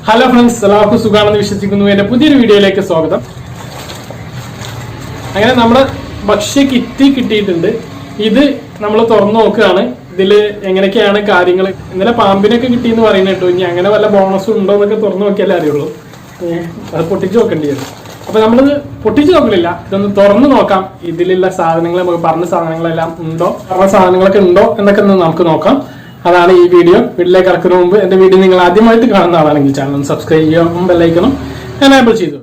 Hello friends, എല്ലാവർക്കും സുഖാണെന്ന് വിശ്വസിക്കുന്നു. എൻ്റെ പുതിയൊരു വീഡിയോയിലേക്ക് സ്വാഗതം. അങ്ങനെ നമ്മുടെ ഭക്ഷ്യ കിറ്റ് കിട്ടിയിട്ടുണ്ട്. ഇത് നമ്മൾ തുറന്നു നോക്കുകയാണ്. ഇതിൽ എങ്ങനെയൊക്കെയാണ് കാര്യങ്ങൾ. ഇന്നലെ പാമ്പിനൊക്കെ കിട്ടിയെന്ന് പറയുന്നത് കേട്ടോ. ഇനി അങ്ങനെ വല്ല ബോണസും ഉണ്ടോ എന്നൊക്കെ തുറന്നു നോക്കിയാലേ അറിയുള്ളൂ. അത് പൊട്ടിച്ച് നോക്കേണ്ടി വരും. അപ്പൊ നമ്മളിത് പൊട്ടിച്ച് നോക്കലില്ല, ഇതൊന്ന് തുറന്നു നോക്കാം. ഇതിലുള്ള സാധനങ്ങൾ, നമുക്ക് പറഞ്ഞ സാധനങ്ങളെല്ലാം ഉണ്ടോ, പറഞ്ഞ സാധനങ്ങളൊക്കെ ഉണ്ടോ എന്നൊക്കെ ഒന്ന് നമുക്ക് നോക്കാം. അതാണ് ഈ വീഡിയോ. വീട്ടിലേക്ക് ഇറക്കുന്ന മുമ്പ് എൻ്റെ വീഡിയോ നിങ്ങൾ ആദ്യമായിട്ട് കാണുന്ന ആളാണെങ്കിൽ ചാനൽ സബ്സ്ക്രൈബ് ചെയ്യാം, ബെല്ലൈക്കണം എനേബിൾ ചെയ്തു.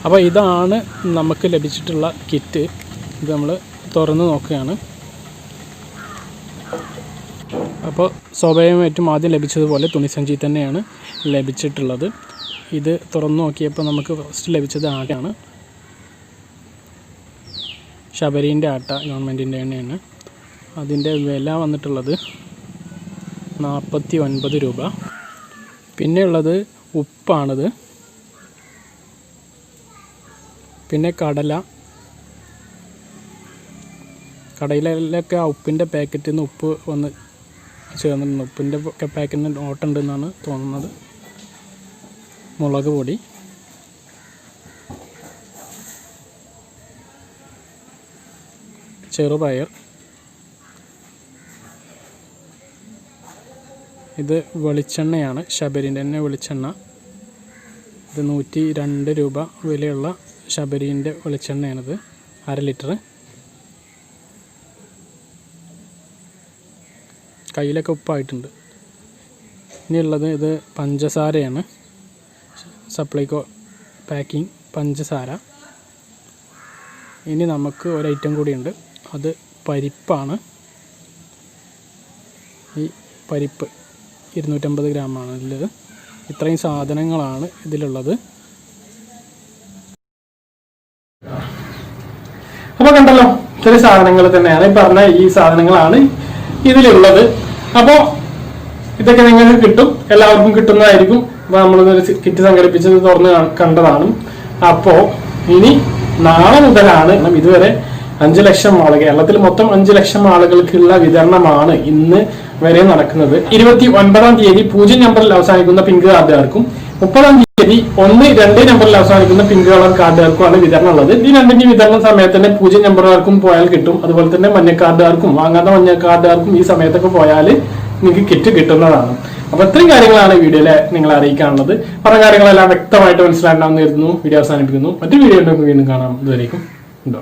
അപ്പോൾ ഇതാണ് നമുക്ക് ലഭിച്ചിട്ടുള്ള കിറ്റ്. ഇത് നമ്മൾ തുറന്ന് നോക്കുകയാണ്. അപ്പോൾ സ്വാഭാവികമായിട്ടും ആദ്യം ലഭിച്ചതുപോലെ തുണിസഞ്ചി തന്നെയാണ് ലഭിച്ചിട്ടുള്ളത്. ഇത് തുറന്നു നോക്കിയപ്പോൾ നമുക്ക് ഫസ്റ്റ് ലഭിച്ചത് ആട്ടയാണ്. ശബരീൻ്റെ ആട്ട, ഗവൺമെൻറ്റിൻ്റെ എണ്ണയാണ്. അതിൻ്റെ വില വന്നിട്ടുള്ളത് 49 രൂപ. പിന്നെയുള്ളത് ഉപ്പാണിത്. പിന്നെ കടയിലൊക്കെ ആ ഉപ്പിൻ്റെ പാക്കറ്റിൽ നിന്ന് ഉപ്പ് വന്ന് ചേർന്നിട്ടുണ്ട്. ഉപ്പിൻ്റെ പാക്കറ്റിന് ഓട്ടമുണ്ടെന്നാണ് തോന്നുന്നത്. മുളക് പൊടി, ചെറുപയർ, ഇത് വെളിച്ചെണ്ണയാണ്, ശബരീൻ്റെ തന്നെ വെളിച്ചെണ്ണ. ഇത് 102 രൂപ വിലയുള്ള ശബരീൻ്റെ വെളിച്ചെണ്ണയാണിത്, 1/2 ലിറ്റർ. കയ്യിലൊക്കെ ഉപ്പായിട്ടുണ്ട്. ഇനിയുള്ളത് ഇത് പഞ്ചസാരയാണ്, സപ്ലൈകോ പാക്കിംഗ് പഞ്ചസാര. ഇനി നമുക്ക് ഒരു ഐറ്റം കൂടിയുണ്ട്, അത് പരിപ്പാണ്. ഈ പരിപ്പ് 250 ഗ്രാമാണ് ഉള്ളത്. ഇത്രയും സാധനങ്ങളാണ് ഇതിലുള്ളത്. അപ്പോൾ കണ്ടല്ലോ, ഇത്രയും സാധനങ്ങൾ തന്നെയാണ് ഈ പറഞ്ഞ ഈ സാധനങ്ങളാണ് ഇതിലുള്ളത്. അപ്പോൾ ഇതൊക്കെ നിങ്ങൾക്ക് കിട്ടും, എല്ലാവർക്കും കിട്ടുന്നതായിരിക്കും. അപ്പോൾ നമ്മളിതൊരു കിറ്റ് സംഘടിപ്പിച്ചത് തുറന്ന് കണ്ടതാണ്. അപ്പോൾ ഇനി നാളെ മുതലാണ് ഇതുവരെ 5 ലക്ഷം ആളുകൾ, കേരളത്തിൽ മൊത്തം 5 ലക്ഷം ആളുകൾക്കുള്ള വിതരണമാണ് ഇന്ന് വരെ നടക്കുന്നത്. 29-ാം തീയതി 0 നമ്പറിൽ അവസാനിക്കുന്ന പിങ്ക് കാർഡുകാർക്കും 30-ാം തീയതി 1-2 നമ്പറിൽ അവസാനിക്കുന്ന പിങ്ക് കളർ കാർഡുകാർക്കുമാണ് വിതരണം ഉള്ളത്. ഈ രണ്ടിന്റെയും വിതരണ സമയത്ത് തന്നെ 0 നമ്പറുകാർക്കും പോയാൽ കിട്ടും. അതുപോലെ തന്നെ മഞ്ഞ കാർഡുകാർക്കും വാങ്ങാത്ത മഞ്ഞ കാർഡുകാർക്കും ഈ സമയത്തൊക്കെ പോയാൽ നിങ്ങൾക്ക് കിറ്റ് കിട്ടുന്നതാണ്. അപ്പൊ ഇത്രയും കാര്യങ്ങളാണ് വീഡിയോയിൽ നിങ്ങളെ അറിയിക്കാനുള്ളത്. പറഞ്ഞ കാര്യങ്ങളെല്ലാം വ്യക്തമായിട്ട് മനസ്സിലാക്കാമെന്ന് കരുതുന്നു. വീഡിയോ അവസാനിപ്പിക്കുന്നു. മറ്റു വീഡിയോ വീണ്ടും കാണാം. ഇതുവരേക്കും ഉണ്ടോ.